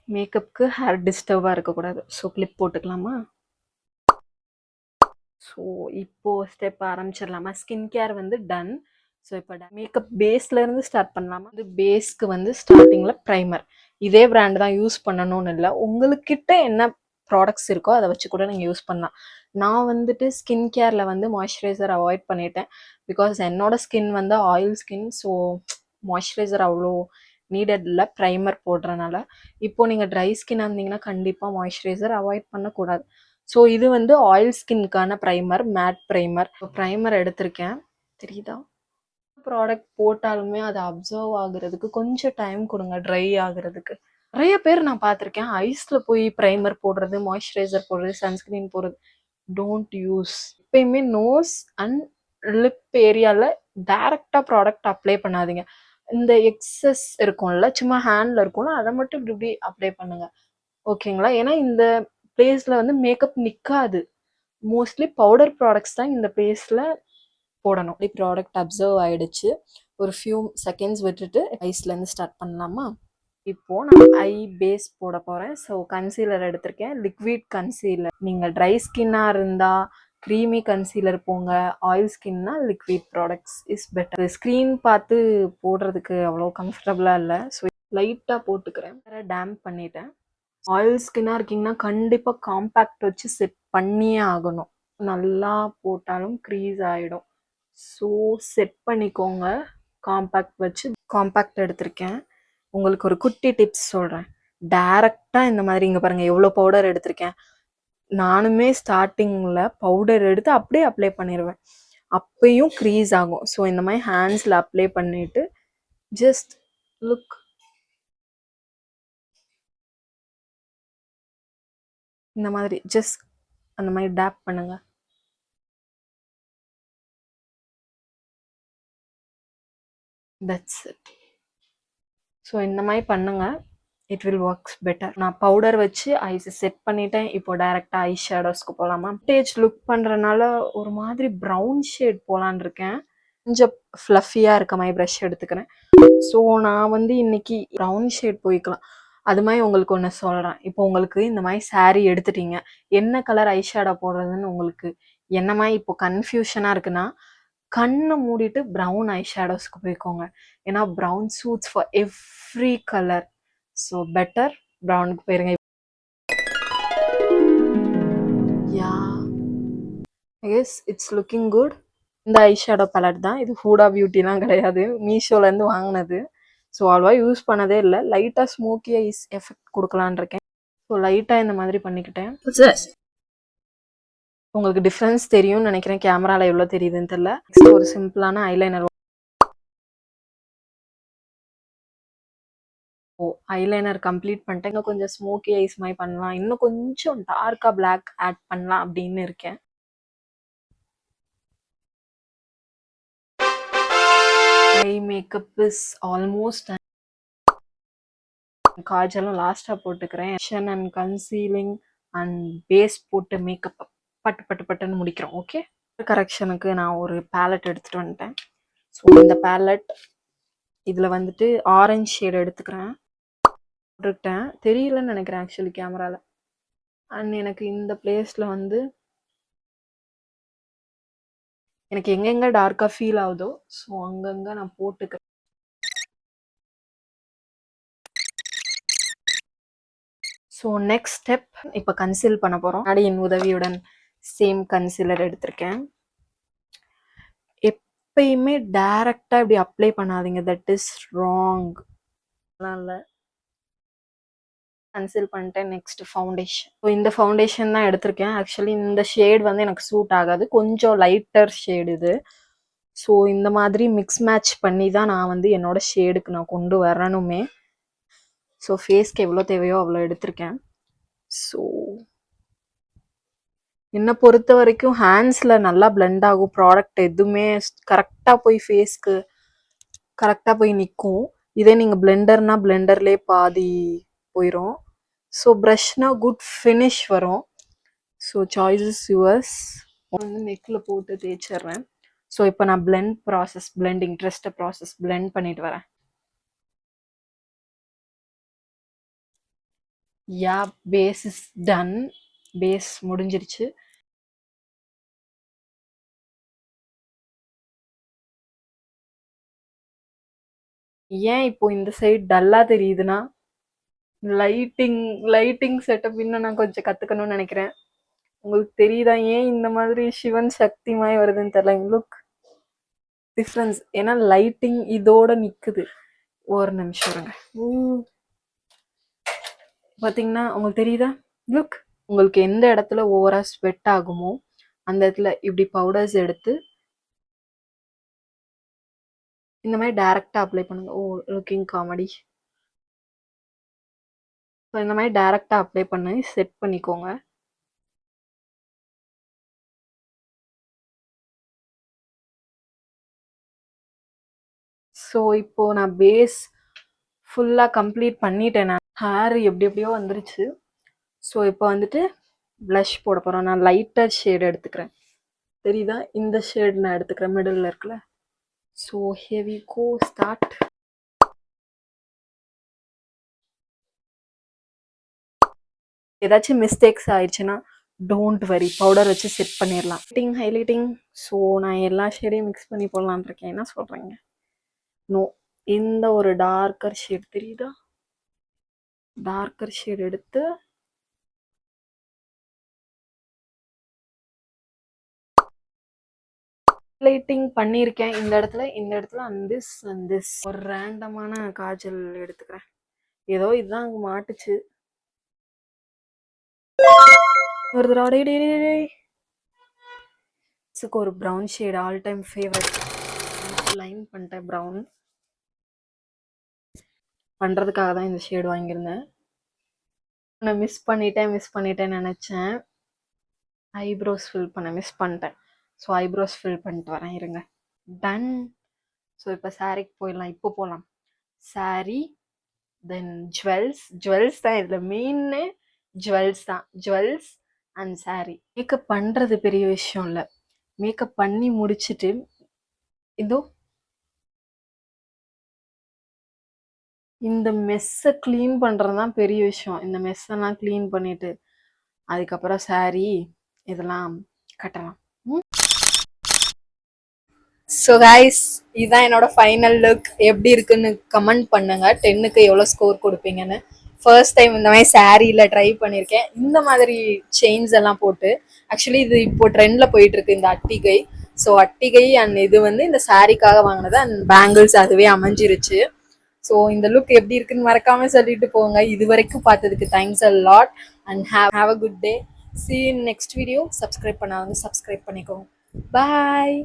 மேக்கப்புக்கு hair டிஸ்டர்பாக இருக்கக்கூடாது. So clip போட்டுக்கலாமா? ஸோ இப்போது ஸ்டெப் ஆரம்பிச்சிடலாமா? ஸ்கின் கேர் வந்து டன். ஸோ இப்போ மேக்கப் பேஸ்லேருந்து ஸ்டார்ட் பண்ணலாமா? வந்து பேஸ்க்கு வந்து ஸ்டார்டிங்கில் ப்ரைமர். இதே பிராண்ட் தான் யூஸ் பண்ணணும்னு இல்லை, உங்களுக்கிட்ட என்ன ப்ராடக்ட்ஸ் இருக்கோ அதை வச்சு கூட நீங்கள் யூஸ் பண்ணலாம். நான் வந்துட்டு ஸ்கின் கேரில் வந்து மாய்ஸ்சரைசர் அவாய்ட் பண்ணிட்டேன். பிகாஸ் என்னோட ஸ்கின் வந்து ஆயில் ஸ்கின். ஸோ மாய்ஸ்சரைசர் அவ்வளோ நீடட் இல்லை ப்ரைமர் போடுறனால. இப்போ நீங்கள் ட்ரை ஸ்கின்னாக இருந்தீங்கன்னா கண்டிப்பாக மாய்ஸ்சரைசர் அவாய்ட் பண்ணக்கூடாது. ஸோ இது வந்து ஆயில் ஸ்கின்க்கான ப்ரைமர், மேட் ப்ரைமர். ப்ரைமர் எடுத்திருக்கேன், தெரியுதா? ப்ராடக்ட் போட்டாலுமே அதை அப்சர்வ் ஆகுறதுக்கு கொஞ்சம் டைம் கொடுங்க, ட்ரை ஆகுறதுக்கு. நிறைய பேர் நான் பார்த்துருக்கேன் ஐஸில் போய் ப்ரைமர் போடுறது, மாய்ஸ்சரைசர் போடுறது, சன்ஸ்கிரீன் போடுறது. Don't use. எப்பயுமே நோஸ் அண்ட் லிப் ஏரியாவில் டைரக்டாக ப்ராடக்ட் அப்ளை பண்ணாதீங்க. இந்த எக்ஸஸ் இருக்கும்ல, சும்மா ஹேண்டில் இருக்கும்ல, அதை மட்டும் இப்படி அப்ளை பண்ணுங்க, ஓகேங்களா? ஏன்னா இந்த பிளேஸில் வந்து மேக்கப் நிற்காது. மோஸ்ட்லி பவுடர் ப்ராடக்ட்ஸ் தான் இந்த பிளேஸில் போடணும். இப்படி ப்ராடக்ட் அப்சர்வ் ஆகிடுச்சு. ஒரு ஃபியூ செகண்ட்ஸ் விட்டுட்டு ஐஸ்லேருந்து ஸ்டார்ட் பண்ணலாமா? இப்போது நான் ஐ பேஸ் போட போகிறேன். ஸோ கன்சீலர் எடுத்திருக்கேன், லிக்விட் கன்சீலர். நீங்கள் ட்ரை ஸ்கின்னாக இருந்தால் க்ரீமி கன்சீலர் போங்க, ஆயில் ஸ்கின்னா liquid products is better. Screen பார்த்து போடுறதுக்கு அவ்வளோ கம்ஃபர்டபுளாக இல்லை. ஸோ லைட்டாக போட்டுக்கிறேன், வேறு டேம்ப் பண்ணிட்டேன். ஆயில் ஸ்கின்னாக இருக்கீங்கன்னா கண்டிப்பாக காம்பேக்ட் வச்சு செட் பண்ணியே ஆகணும். நல்லா போட்டாலும் க்ரீஸ் ஆகிடும். ஸோ செட் பண்ணிக்கோங்க காம்பேக்ட் வச்சு. காம்பேக்ட் எடுத்திருக்கேன். உங்களுக்கு ஒரு குட்டி டிப்ஸ் சொல்கிறேன். டைரெக்டாக இந்த மாதிரி இங்கே பாருங்கள் எவ்வளோ பவுடர் எடுத்திருக்கேன். நானுமே ஸ்டார்டிங்கில் பவுடர் எடுத்து அப்படியே அப்ளை பண்ணிடுவேன், அப்பயும் க்ரீஸ் ஆகும். ஸோ இந்த மாதிரி ஹேண்ட்ஸில் அப்ளை பண்ணிவிட்டு ஜஸ்ட் லுக், இந்த மாதிரி ஜஸ்ட் அந்த மாதிரி டேப் பண்ணுங்க. That's it. ஸோ இந்த மாதிரி பண்ணுங்க, இட் வில் ஒர்க்ஸ் பெட்டர். நான் பவுடர் வச்சு ஐஸ் செட் பண்ணிட்டேன். இப்போ டைரெக்டாக ஐ ஷேடோஸ்க்கு போகலாமா? டேஜ் லுக் பண்ணுறனால ஒரு மாதிரி ப்ரௌன் ஷேட் போகலான் இருக்கேன். கொஞ்சம் ஃப்ளஃபியாக இருக்க மாதிரி ப்ரஷ் எடுத்துக்கிறேன். ஸோ நான் வந்து இன்னைக்கு ப்ரௌன் ஷேட் போய்க்கலாம். அது மாதிரி உங்களுக்கு ஒன்று சொல்கிறேன். இப்போ உங்களுக்கு இந்த மாதிரி சாரீ எடுத்துட்டீங்க, என்ன கலர் ஐ ஷேடோ போடுறதுன்னு உங்களுக்கு என்ன மாதிரி இப்போ கன்ஃபியூஷனாக இருக்குன்னா, கண்ணை மூடிட்டு ப்ரௌன் ஐ ஷேடோஸ்க்கு போய்க்கோங்க. ஏன்னா brown suits for every colour. So better ப்ரௌனுக்கு போயிருங்க. Yeah, yes, it's looking good. இந்த ஐ ஷேடோ பேலட் தான் இது, ஹூடா பியூட்டிலாம் கிடையாது, மீஷோலேருந்து வாங்கினது. ஸோ அவ்வளோவா யூஸ் பண்ணதே இல்லை. லைட்டாக ஸ்மோக்கி ஐஸ் எஃபெக்ட் கொடுக்கலான் இருக்கேன். ஸோ லைட்டாக இந்த மாதிரி பண்ணிக்கிட்டேன். உங்களுக்கு டிஃப்ரென்ஸ் தெரியும்னு நினைக்கிறேன், கேமராவில் எவ்வளோ தெரியுதுன்னு தெரியல. நெக்ஸ்ட் ஒரு சிம்பிளான ஐலைனர். ஓ, ஐலைனர் கம்ப்ளீட் பண்ணிட்டேன். இன்னும் கொஞ்சம் ஸ்மோக்கி ஐஸ் மாதிரி பண்ணலாம், இன்னும் கொஞ்சம் டார்க்காக பிளாக் ஆட் பண்ணலாம் அப்படின்னு இருக்கேன். Eye makeup is almost. காஜலும் லாஸ்ட்டாக போட்டுக்கிறேன். அண்ட் கன்சீலிங் அண்ட் பேஸ் போட்டு மேக்கப் பட்டு பட்டு பட்டுன்னு முடிக்கிறோம். ஓகே, கரெக்ஷனுக்கு நான் ஒரு பேலட் எடுத்துகிட்டு வந்துட்டேன். ஸோ இந்த பேலட் இதில் வந்துட்டு ஆரஞ்சு ஷேட் எடுத்துக்கிறேன். போட்டுக்கிட்டேன், தெரியலன்னு நினைக்கிறேன் ஆக்சுவலி கேமராவில். அண்ட் எனக்கு இந்த பிளேஸில் வந்து எனக்கு எங்கெங்கே டார்க்காக ஃபீல் ஆகுதோ ஸோ அங்கங்கே நான் போட்டுக்கிறேன். ஸோ நெக்ஸ்ட் ஸ்டெப், இப்போ கன்சீல் பண்ண போகிறோம். அடியின் உதவியுடன் சேம் கன்சீலர் எடுத்திருக்கேன். எப்பயுமே டைரக்டாக இப்படி அப்ளை பண்ணாதீங்க, தட் இஸ் ராங். இல்லை, கன்சீல் பண்ணிட்டேன். Next foundation. ஸோ இந்த ஃபவுண்டேஷன் தான் எடுத்திருக்கேன். ஆக்சுவலி இந்த ஷேட் வந்து எனக்கு சூட் ஆகாது, கொஞ்சம் லைட்டர் ஷேடு இது. ஸோ இந்த மாதிரி மிக்ஸ் மேட்ச் பண்ணி தான் நான் வந்து என்னோட ஷேடுக்கு நான் கொண்டு வரணுமே. ஸோ ஃபேஸ்க்கு எவ்வளோ தேவையோ அவ்வளோ எடுத்திருக்கேன். ஸோ என்னை பொறுத்த வரைக்கும் ஹேண்ட்ஸில் நல்லா பிளெண்ட் ஆகும் ப்ராடக்ட், எதுவுமே கரெக்டாக போய் ஃபேஸ்க்கு கரெக்டாக போய் நிற்கும். இதே நீங்கள் பிளெண்டர்னா பிளெண்டர்லேயே பாதி போயிடும். ஸோ ப்ரஷ்னா குட் ஃபினிஷ் வரும். So choice is yours. வந்து நெக்கில் போட்டு தேய்ச்சிட்றேன். ஸோ இப்போ நான் பிளெண்டிங் ப்ராசஸ் பிளெண்ட் பண்ணிட்டு வரேன். யா, பேஸ் இஸ் டன். பேஸ் முடிஞ்சிருச்சு. ஏன் இப்போ இந்த சைடு டல்லா தெரியுதுன்னா, லைட்டிங் லைட்டிங் செட்டப் இன்னும் நான் கொஞ்சம் கத்துக்கணும்னு நினைக்கிறேன். உங்களுக்கு தெரியுதா ஏன் இந்த மாதிரி சிவன் சக்தி மாய் வருதுன்னு தெரியல. Look difference. ஏன்னா லைட்டிங் இதோட நிக்குது. ஒரு நிமிஷம் இருங்க. பாத்தீங்கன்னா உங்களுக்கு தெரியுதா? லுக். உங்களுக்கு எந்த இடத்துல ஓவரா ஸ்வெட் ஆகுமோ அந்த இடத்துல இப்படி பவுடர்ஸ் எடுத்து இந்த மாதிரி டைரக்டா அப்ளை பண்ணுங்க. ஓ, லுக்கிங் காமெடி. ஸோ இந்த மாதிரி டைரக்டா அப்ளை பண்ணி செட் பண்ணிக்கோங்க. ஸோ இப்போ நான் பேஸ் ஃபுல்லா கம்ப்ளீட் பண்ணிட்டேன். நான் ஹேர் எப்படி எப்படியோ வந்துருச்சு. ஸோ இப்போ வந்துட்டு ப்ளஷ் போட போறோம். நான் லைட்டர் ஷேட் எடுத்துக்கிறேன். தெரியுதா? இந்த ஷேட் நான் எடுத்துக்கிறேன், மிடில் இருக்குல்ல. So here we go, start. ஏதாச்சும் மிஸ்டேக்ஸ் ஆயிடுச்சுன்னா டோன்ட் வரி, பவுடர் வச்சு செட் பண்ணிடலாம். ஹைலைட்டிங். ஸோ நான் எல்லா ஷேடையும் மிக்ஸ் பண்ணி போடலான் இருக்கேன். என்ன சொல்றீங்க? நோ, இந்த ஒரு டார்க்கர் ஷேட் தெரியுதா? டார்க்கர் ஷேட் எடுத்து ஹைலைட்டிங் பண்ணியிருக்கேன். இந்த இடத்துல அண்ட் திஸ் ஒரு ரேண்டமான காஜல் எடுத்துக்கிறேன். ஏதோ இதுதான் அங்கே மாட்டுச்சு. ஒரு தடவை ஒரு brown shade, all time favourite. Line பண்ணிட்டேன். ப்ரௌன் பண்ணுறதுக்காக தான் இந்த ஷேடு வாங்கியிருந்தேன். நான் மிஸ் பண்ணிட்டேன்னு நினச்சேன். ஐப்ரோஸ் ஃபில் பண்ண மிஸ் பண்ணிட்டேன். ஸோ ஐப்ரோஸ் ஃபில் பண்ணிட்டு வரேன், இருங்க. டன். ஸோ இப்போ சாரீக்கு போயிடலாம். இப்போ போகலாம். சாரீ, தென் ஜுவல்ஸ் தான் இதில் மெயின்னு. ஜுவல்ஸ் தான். Jewels and sari. மேக்கப் பண்ணுறது பெரிய விஷயம் இல்லை. மேக்கப் பண்ணி முடிச்சுட்டு இதோ இந்த மெஸ்ஸை க்ளீன் பண்ணுறது தான் பெரிய விஷயம். இந்த மெஸ்ஸெல்லாம் க்ளீன் பண்ணிட்டு அதுக்கப்புறம் சாரீ இதெல்லாம் கட்டலாம். ஸோ கைஸ், இதுதான் என்னோட ஃபைனல் லுக். எப்படி இருக்குன்னு கமெண்ட் பண்ணுங்க. 10க்கு எவ்வளோ ஸ்கோர் கொடுப்பீங்கன்னு. ஃபர்ஸ்ட் டைம் இந்த மாதிரி சாரியில் ட்ரை பண்ணியிருக்கேன், இந்த மாதிரி செயின்ஸ் எல்லாம் போட்டு. ஆக்சுவலி இது இப்போ ட்ரெண்டில் போயிட்டு இருக்கு இந்த அட்டிகை. ஸோ அட்டிகை அண்ட் இது வந்து இந்த சாரிக்காக வாங்கினது. அண்ட் பேங்கிள்ஸ் அதுவே அமைஞ்சிருச்சு. ஸோ இந்த லுக் எப்படி இருக்குன்னு மறக்காம சொல்லிட்டு போங்க. இது வரைக்கும் பார்த்ததுக்கு thanks a lot and have a good day. see you in next video. Subscribe பண்ணாதவங்க சப்ஸ்கிரைப் பண்ணிக்கோங்க. பாய்.